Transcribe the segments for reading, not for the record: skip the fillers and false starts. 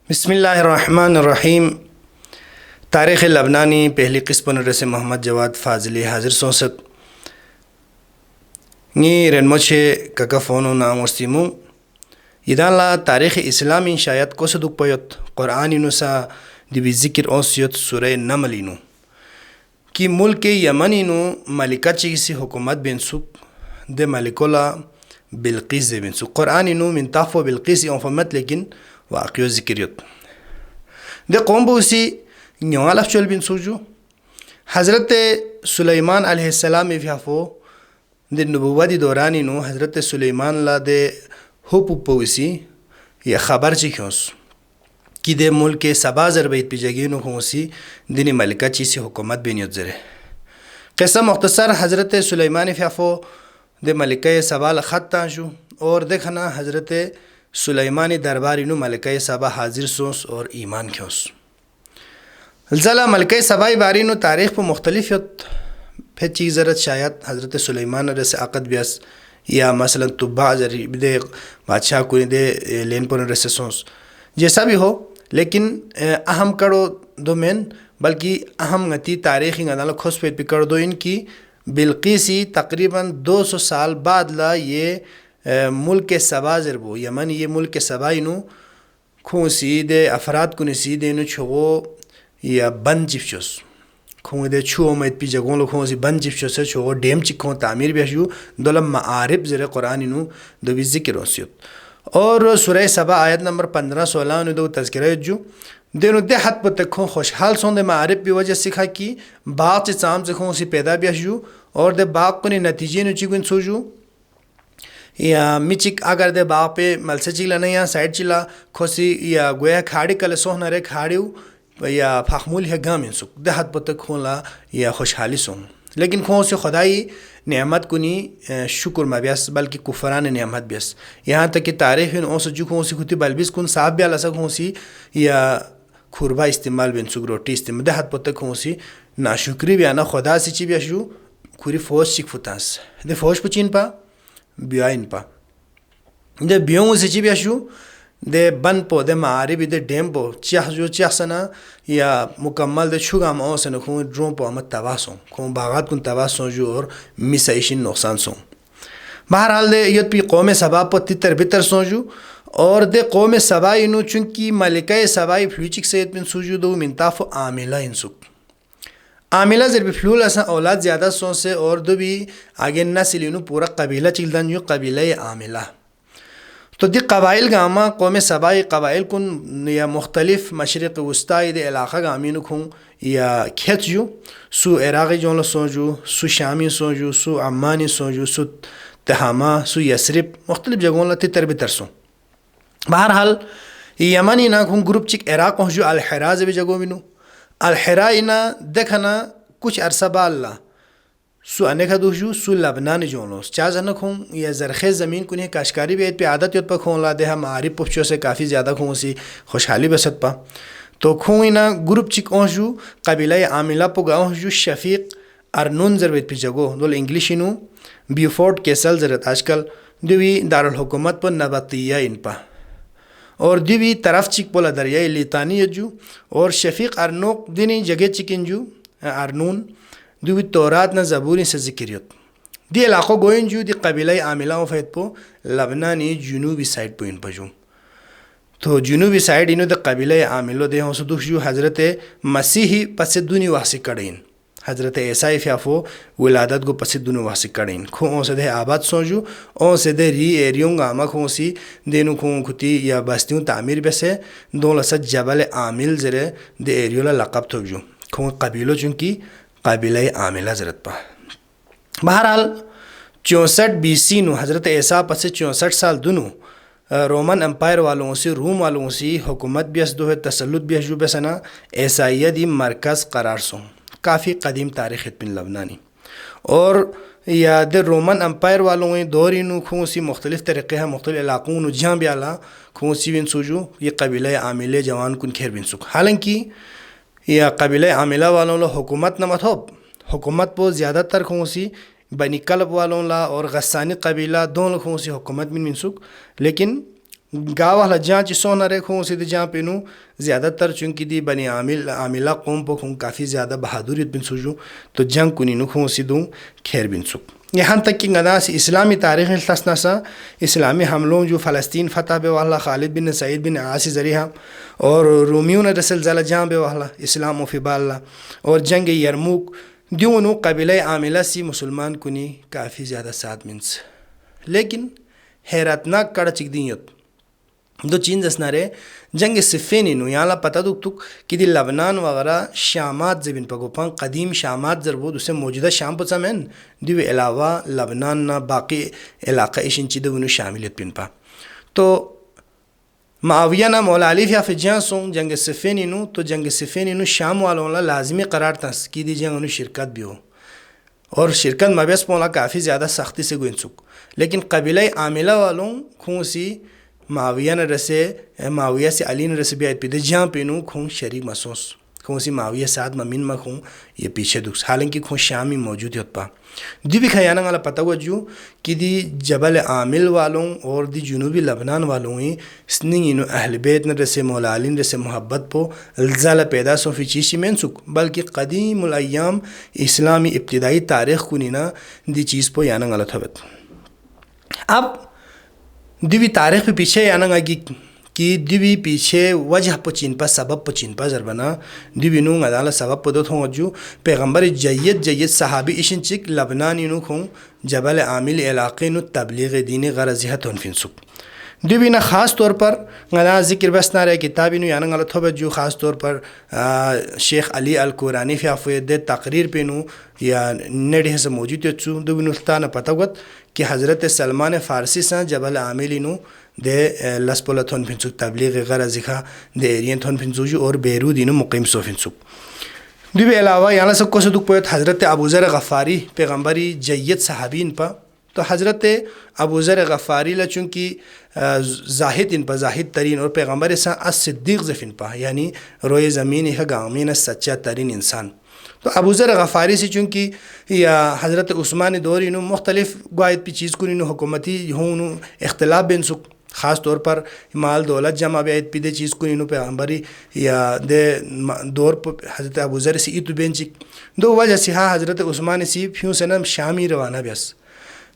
بسم اللہ الرحمن الرحیم. تاریخ لبنانی پہلی قسم رس محمد جواد فاضلی حاضر سوست نی رنموچه ککفونو ناموستیمو یدان لا تاریخ اسلامی شاید کوسدوک پیوت قرآنی نوسا دیوی ذکر اوسیوت سورہ نملینو کی ملک یمنینو ملکہ چیسی حکومت بینسوک دے ملکولا بلقیس دے بینسوک قرآنینو من تافو بلقیس انفمت لیکن واقعو ذکریت دے قوم بوسی نیوالف چول بن سوجو حضرت سلیمان علیہ السلام فیافو دے نبوتی دورانی نو حضرت سلیمان لا دے ہوپو پوسی یا خبر چکھوس کی دے ملک سبا زربیت پی جگینو خوسی دینی ملکہ چیسی حکومت بینیت زرے. قصہ مختصر حضرت سلیمان فیافو دے ملکہ سبا لخط تانشو اور دیکھنا حضرت سلیمانی درباری نو ملکہ سبا حاضر سوس اور ایمان کھوس. زلا ملکہ سبائی باری نو تاریخ پہ مختلف پھر چیز زرت شاید حضرت سلیمان رس عقد بیس یا مثلا طباع زری دے بادشاہ کو دے لین پر رس سوس جیسا بھی ہو لیکن اہم کرو دو مین بلکہ اہم غتی تاریخی غدال کھوس پہ کر دو ان کی بلقیسی تقریباً 200 سال بعد لا یہ ملک سبا زربو یمن یہ ملک سبائی نو کھونسی دے افراد کو نسی دے نو چھوو یا بند چفچوس کھون دے چھو امید پی جگون لو کھونسی بند چفچوس چھوو ڈیم چکھون تعمیر بیشو دولم معارب زر قرآن نو دو بھی ذکر ہوسیت. اور سورہ سبا آیت نمبر 15-16 نو دو تذکرہ جو دینو دے حد پر تکھون خوشحال سون دے معارب بھی وجہ سکھا کی باغ چی چام سے کھونسی پیدا بیشو اور دے باغ کنی نتیجے نو چکن سوجو یا میچک اگر دے باغ پہ ملسے چیلا نہیں یا سائڈ چیلا کھوسی یا گویا کھاڑی کل سوہ نرے کھاڑیو یا فخمول ہے گامین سک دے حد پر تک کھون لا یا خوشحالی سون لیکن کھون سے خدای نعمت کنی شکر ما بیس بلکہ کفران نعمت بیس یہاں تک کہ تاریخ ان اوس جو کھون سی کھوتی بلبیس کن صاحب بیا لسا کھون سی یا کھوربا استعمال بین سک روٹی استعمال دے حد پر تک کھون سی ناشکری بیانا خدا سی چی بیشو کھوری فوش چک فتانس دے فوش پچین پا بیاین پا دے بیوں سے چی بیشو دے بن پو دے معاربی دے ڈیم پو چیخ جو چیخ سنا یا مکمل دے چھگام او سنا کھون ڈرون پو آمد تواسوں کھون باغات کن تواسوں جو اور میسائشن نقصان سوں. بہرحال دے یت پی قوم سبا پو تیتر بیتر سوں جو اور دے قوم سبائی نو چونکی ملکہ سبائی فلوچک سید من سوجو دو منتاف عاملہ انسک عاملہ ضربی فلول اسا اولاد زیادہ سون سے اور دو بھی آگے نسلینو پورا قبیلہ چلدن جو قبیلہ عاملہ. تو دی قبائل گاما قوم سبائی قبائل کن یا مختلف مشرق وسطائی دے علاقہ گامینو کھون یا کھیت جو سو عراقی جون سون جو سو شامی سون جو سو عمانی سون جو سو تہامہ سو یسرب مختلف جگہوں لتی تربیتر سون. بہرحال یمنی نا کھون گروپ چک عراق پہنچ جو الحراز بھی جگہوں بینو الحرائنا دیکھنا کچھ عرصہ با اللہ سو انکھا دوشو سو لبنان جونوس چاز انکھوں یا زرخیز زمین کنی کاشکاری بھی پہ عادت یوت پا کھون لا دے ہم معارب پوچھو سے کافی زیادہ کھون سی خوشحالی بسد پا تو کھون اینا گروپ چک اونجو قبیلہ عاملہ پو گا اونجو شفیق ارنون زربیت پی جگو دول انگلیشی نو بیوفورٹ کیسل زرت آج کل دوی دارالحکومت پا نبطیہ ان پا اور دیوی طرف چک پولا دریائی لیتانی جو اور شفیق ارنوک دینی جگہ چکن جو ارنون دیوی تورات نا زبوری سے ذکریت دی علاقوں گوئن جو دی قبیلہ عاملہ و فید پو لبنانی جنوبی سائٹ پو ان پا جو تو جنوبی سائٹ انو دی قبیلہ عاملو دے ہوں سدوش جو حضرت مسیحی پس دونی وحسی کڑین حضرت عیسائی فیافو ولادت کو پس دونی وحسی کڑین کھو اون سے دے آباد سون جو اون سے دے ری ایریوں گاما کھو سی دینو کھو کھتی یا بستیوں تعمیر بیسے دون لسا جبل عامل زرے دے ایریولا لقب تو جو کھو قبیلو چونکی قبیلہ عاملہ زرت پا. بہرحال 64 BC نو حضرت عیسیٰ پس 64 سال دونو رومن امپائر والوں سے روم والوں سے حکومت بیس دو ہے تسلط بیس جو بیسنا عیسائیہ دی مرکز قرار سوں کافی قدیم تاریخ پن لبنانی اور یا دے رومن امپائر والوں نے دوری نو کھون سی مختلف طریقے ہیں مختلف علاقوں نو جہاں بیالا کھون سی بن سوجو یہ قبیلہ عاملہ جوان کن کھیر بن سک حالانکہ یا قبیلہ عاملہ والوں لو حکومت نمت ہو حکومت پو زیادہ تر کھون سی بنی کلب والوں لا اور غسانی قبیلہ دونوں کھون سی حکومت من سک لیکن گا والا جہاں چسوں نہ رکھوں اسے جہاں پینوں زیادہ تر چونکہ دی بنی عاملہ قوم پہ خوں کافی زیادہ بہادریت بن سوجوں تو جنگ کنی نکھوں اسی دوں خیر بن سک یہاں تک کہ گدا سے اسلامی تاریخ تسنا سا اسلامی حملوں جو فلسطین فتح بے والا خالد بن سعید بن عاص ذریعہ اور رومیوں نے رسل زل جہاں بے والا اسلام و فبا اللہ اور جنگ یرموک دیونوں قبیلہ عاملہ سی مسلمان کنی کافی زیادہ ساتھ منس لیکن حیرت ناک کڑ چک دیت دو چین دسنارے جنگ صفینی نو یہاں پتہ دک تک کہ دی لبنان وغیرہ شامات زبین پا گوپان قدیم شامات زربود اسے موجودہ شام پا سمین دیو علاوہ لبنان نا باقی علاقہ اشن چی دو شاملیت پین پا تو معاویہ نا مولا علی فی جہاں سوں جنگ صفینی نو تو جنگ صفینی نو شام والوں لازمی قرار تنس کی دی جنگ انو شرکت بھی ہو اور شرکت مبیس پولا کافی زیادہ سختی سے گوئن سک لیکن قبیلہ عاملہ والوں خون سی معاویہ نے رسے معاویہ سے علی نے رسے بیعت پیدے جہاں پینوں خون شریک محسوس خون سی معاویہ ساتھ ممین میں خون یہ پیچھے دکس حالانکہ خون شامی موجود ہے پا دی بھی خیانہ والا پتہ ہوا جو کہ دی جبل عامل والوں اور دی جنوبی لبنان والوں ہی سننگ انہوں اہل بیت نے رسے مولا علی نے رسے محبت پو الزالہ پیدا سو فی چیشی میں سک بلکہ قدیم الایام اسلامی ابتدائی تاریخ کو نینا دی چیز پو یعنی غلط ہوت اب دیوی تاریخ پہ پیچھے یعنی آگی کہ دیوی پیچھے وجہ پہ چین پا سبب پہ چین پا ضربنا دیوی نو غدالہ سبب پہ دوت ہوں جو پیغمبر جید صحابی اشن چک لبنانی نو کھوں جبل عامل علاقے نو تبلیغ دین غرضیہ تنفین سک دیوی نا خاص طور پر غدا ذکر بس نہ رہے کتابی نو یعنی غلط ہو جو خاص طور پر شیخ علی القرانی فی آفوی دے تقریر پہ نو یا نیڈی سے موجود ہے دیوی نو تانا پتہ گوت کہ حضرت سلمان فارسی سا جبل عاملی نو دے لسپولا تھون پھنسک تبلیغ غرضیہ دے ایرین تھون پھنسو اور بیرو دینو مقیم سو پھنسک دیوی علاوہ یعنی سب کو صدق پویت حضرت ابو ذر غفاری پیغمبری جید صحابین پا تو حضرت ابو ذر غفاری چونکہ زاہد ان پا زاہد ترین اور پیغمبر سا الصدیق زفن پا یعنی روئے زمین ہے گامین سچا ترین انسان تو ابو ذر غفاری سے چونکہ یا حضرت عثمان دوری نو مختلف گوائد پی چیز کنی نو حکومتی ہوں اختلاف بین سک خاص طور پر مال دولت جمع بیعت پی دے چیز کنی نو پیغمبری یا دے دور پر حضرت ابو ذر سی ایتو بین چک دو وجہ سے ہاں حضرت عثمان سی فیوں سے نا شامی روانہ بیس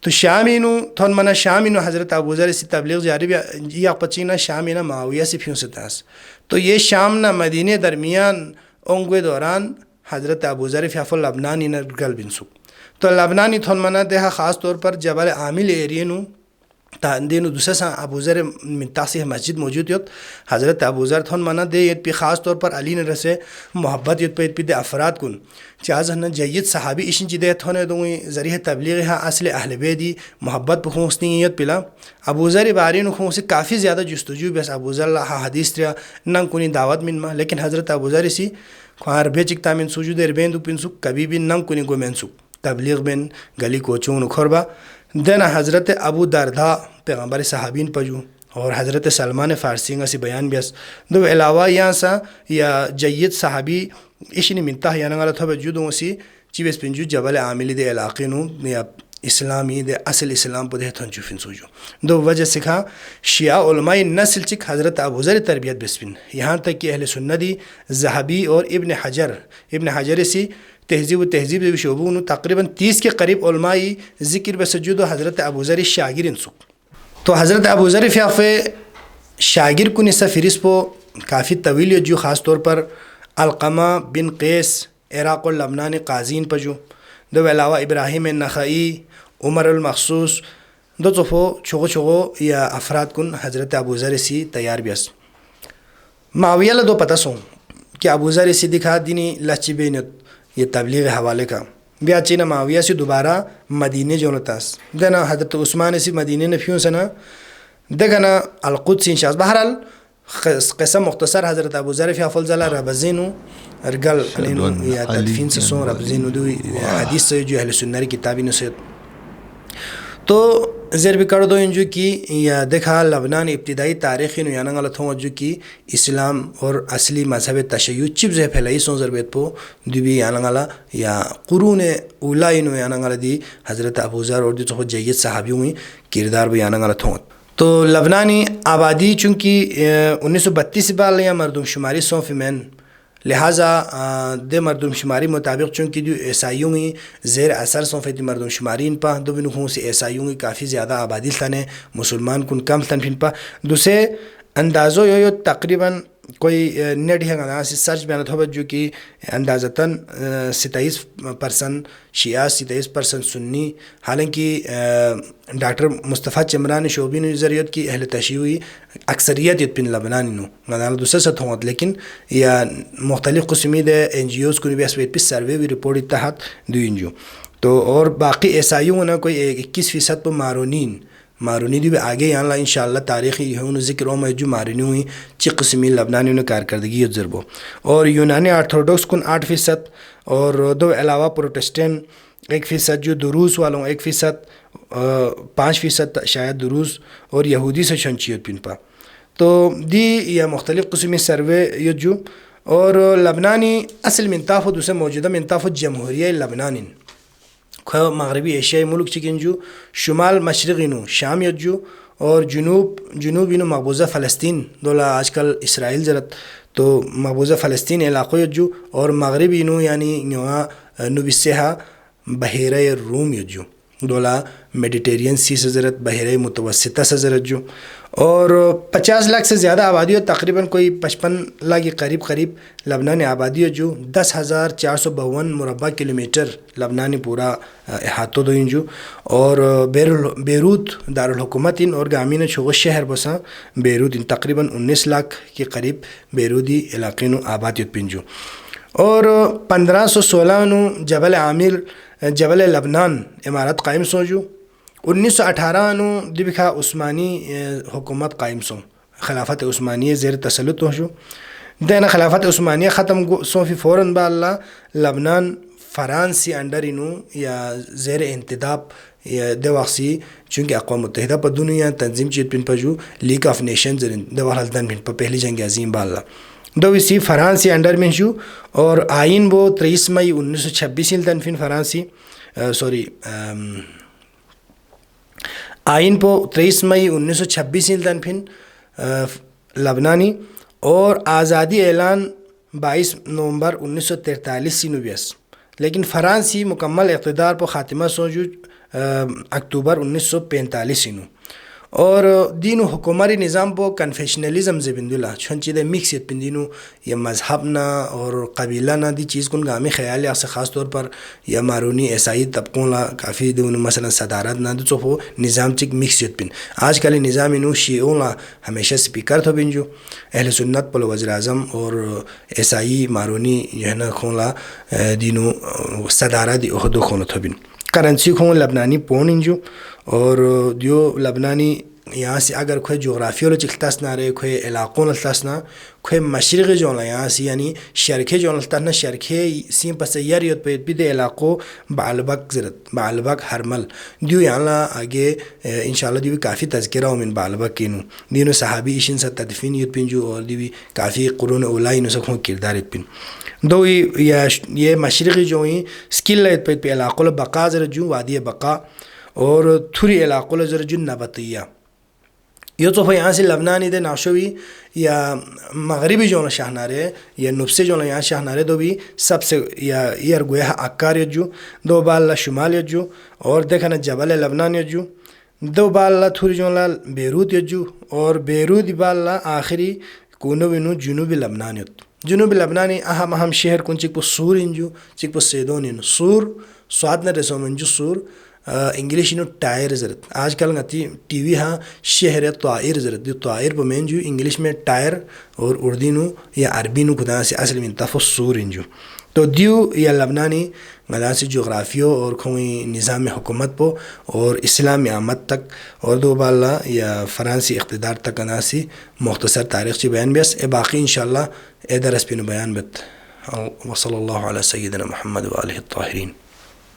تو شامی نو تھون منا شامی نو حضرت ابو ذر سی تبلیغ جاری بھی یا پچینا شامی نا معاویہ سی فیوں سے تاس تو یہ شام نا مدینہ درمیان اونگوے دوران حضرت ابو ذر فی افل لبنانی نا گل بن سک تو لبنانی تھون منا دیہا خاص طور پر جبل عامل ایرینو تاندینو دوسرا سا ابو ذر منتاسی مسجد موجود یت حضرت ابو ذر تھون منا دے یت پی خاص طور پر علی نے رسے محبت یت پہ دے افراد کن چاز ہن جید صحابی اشن چی دے تھونے دوئی ذریعہ تبلیغ ہا اصل اہل بیدی محبت پہ خونسنی یت پلا ابو ذر بارین خون سے کافی زیادہ جستجو بس ابو ذر ہا حدیث تریا ننگ کنی دعوت من ما لیکن حضرت ابو ذر سی خوار بے چکتا من سوجو دیر بین دو پن سک کبھی بھی ننگ کنی گو من سک تبلیغ بین گلی کوچون اکھربا دینا حضرت ابو دردہ پیغمبر صحابین پجو اور حضرت سلمان فارسی سے بیان بیس دو علاوہ یہاں سا یا جید صحابی اشنی منتہ یا نغلط ہو جو دو سی چیویس پنجو جبل عاملی دے علاقے نو یا اسلامی دے اصل اسلام پہ دے تھنچو فن سوجو دو وجہ سکھا شیعہ علماء نسل چک حضرت ابو ذر تربیت بسپن یہاں تک کہ اہل سنتی ذہبی اور ابن حجر سی تہذیب و تہذیب شعبوں تقریباً 30 کے قریب علمائی ذکر بسجود و حضرت ابو ذر شاگیر انسک تو حضرت ابو ذر فیافے شاگیر کو نصف فہرست پو کافی طویل جو خاص طور پر علقمہ بن قیس عراق و لبنان قازین پجو دو علاوہ ابراہیم النخعی عمر المخصوص دو صفو چھوگو یا افراد کن حضرت ابو ذر سی تیار بیس معاویہ دو پتہ سوں کہ ابو ذر سی دکھا دینی لچی بینت یہ تبلیغ حوالے کا بیا چینا معاویہ سے دوبارہ مدینہ جونتاس دینا حضرت عثمان سی مدینہ نفیوں سنا دگنا القدس انشاء بہرحال قسم مختصر حضرت ابو ذر فی افضل زلا ربزینو ارگل علینو یا تدفین سے سون ربزینو دو حدیث سے جو اہل سنت کتابی نصیحت تو زیر بھی کر دو انجو کی یا دیکھا لبنان ابتدائی تاریخی نو یعنی غلط ہوں جو کی اسلام اور اصلی مذہب تشیع چپ زی پھیلائی سون ضربیت پو دیوی یعنی غلط یا قرون اولائی نو یعنی غلط دی حضرت ابو ذر اور دی تو جید صحابی ہوئی کردار بھی یعنی غلط ہوں تو لبنانی آبادی چونکہ 1932 بال یا مردم شماری 100%، لہٰذا دے مردم شماری مطابق چونکہ جو عیسائیوں کی زیر اثر 100% مردم شماری ان پا دو بنوں سے عیسائیوں کی کافی زیادہ آبادی تھنے، مسلمان کن کم تھن پھن پا دوسرے اندازو یو تقریباً کوئی نیٹ ہے گا سے سرچ بیانت ہو جو کہ اندازتاً 27% شیعہ 27% سنی، حالانکہ ڈاکٹر مصطفیٰ چمران شعبی نے ذریعت کی اہل تشیعی اکثریت پن لبنانی نو غدال دوسرے سے تھوت، لیکن یا مختلف قسمی دے NGOs کو بھی اس پہ سروے بھی رپورٹ تحت دو انجو تو، اور باقی عیسائیوں نے کوئی 21% پہ مارونی دی بھی آگے یہاں انشاءاللہ تاریخی ہوں ذکر میں جو مارونی ہوئی چی قسمی لبنانی نے کارکردگی ضربو، اور یونانی آرتھوڈوکس کن 8%، اور دو علاوہ پروٹسٹین 1% جو دروز والوں 1%، 5% شاید دروز، اور یہودی سے شنچیت پن پا تو دی یا مختلف قسمی سروے یہ جو، اور لبنانی اصل منطاف و دوسرے موجودہ منطاف جمہوریہ لبنان مغربی ایشیائی ملک چکن جو شمال مشرقی نو شام یجو، اور جنوبی نو مقبوضہ فلسطین دولا آج کل اسرائیل زرت تو مقبوضہ فلسطین علاقوں یجو، اور مغربی نو یعنی نوبسیہا بحیرہ روم یجو دولا میڈیٹیرین سی سے زرت بحیرہ متوسطہ سے زرت جو، اور 50 لاکھ سے زیادہ آبادی ہو، تقریباً کوئی 55 لاکھ کے قریب لبنانی آبادی ہو جو 10,452 مربع کلومیٹر لبنانی پورا احاطہ دو انجو، اور بیروت دارالحکومت ان اور گامین چھوغ شہر بسا بیروت ان تقریباً 19 لاکھ کے قریب بیروتی علاقے نو آبادیت پنجو، اور 1516 نو جبل لبنان عمارت قائم سو جو، 1918 نو دبکھا عثمانی حکومت قائم سو، خلافت عثمانیہ زیر تسلط ہو جو، دینا خلافت عثمانیہ ختم سو فی فوراً با اللہ لبنان فرانسی انڈر انو یا زیر انتداب یا دواقسی، چونکہ اقوام متحدہ پر دنیا تنظیم چیت پن پر جو لیگ آف نیشنز دوار حلدن پن پر پہلی جنگ عظیم با اللہ دو اسی فرانسی انڈر میں جو، اور آئین وہ 23 مئی 1926 ہلدن پھن فرانسی آئین پو 23 مئی 1926 ہلدن پھن لبنانی، اور آزادی اعلان 22 نومبر 1943 سی نویس، لیکن فرانسی مکمل اقتدار پر خاتمہ سوجو اکتوبر 1945 سینو، اور دینو حکومتی نظام پو کنفیشنلزم زبندولا چھنچی دے مکسیت پن دینو یا مذہب نا اور قبیلہ نا دی چیز کن گامی خیال یا سے خاص طور پر یا مارونی عیسائی طبقوں لا کافی دونو مثلا صدارت نا دو چوفو نظام چک مکسیت پن آج کل نظام انو شیعوں لا ہمیشہ سپیکر تھو بن جو اہل سنت پل وزیر اعظم اور عیسائی مارونی جو ہے نا خون لا دینو صدارت دی عہدو خون تھو بن کرنسی خون لبنانی پون انجو، اور دیو لبنانی یہاں سے اگر کوئی جغرافیوں چلتاس نہ رہے کوئی علاقوں لتاس نہ کوئی مشرقی جونا یہاں سے یعنی شرکے جو لتاس نہ شرکے سیم پس یاریت پہ بھی دے علاقوں بعلبک زرت بعلبک ہرمل دیو یہاں آگے انشاءاللہ دیو کافی تذکرہ ہو من بعلبک کینو دینو صحابی اشن سا تدفین یت پن جو، اور دیو کافی قرون اولائی نو سکھوں کردار یت پن دو یہ مشرقی جو ہی سکل لیت پہ علاقوں بقا زرت جو وادی بقا، اور تھوری علاقوں زر جو نبطیہ یہ تو یہاں سے لبنانی دے ناشوی یا مغربی جو شاہنارے یا نبسے جو یہاں شاہنارے دو بھی سب سے یا یہ گویا اکار یجو دو بال شمال یجو، اور دیکھنا جبل لبنان یجو دو بال تھوری جو بیروت یجو، اور بیروت بال آخری کونو بنو جنوبی لبنان یت جنوبی لبنانی اہم شہر کن چک پو سور انجو چک پو سیدون انو سور سواد نہ رسو منجو سور انگلیش انو ٹائر زرت آج کل نتی ٹی وی ہاں شہر طائر زرت دیو طائر پو مین جو انگلیش میں ٹائر، اور اردو نو یا عربی نو خدا سے اصل من تفو سور انجو تو دیو یا لبنانی غدا سے جغرافیوں اور کوئی نظام حکومت پو اور اسلام آمد تک اور دو بالا یا فرانسی اقتدار تک اناسی مختصر تاریخ چی بیان بیس باقی انشاءاللہ درس پینو بیان بت وصلی اللہ علی سیدنا محمد و آلہ الطاہرین.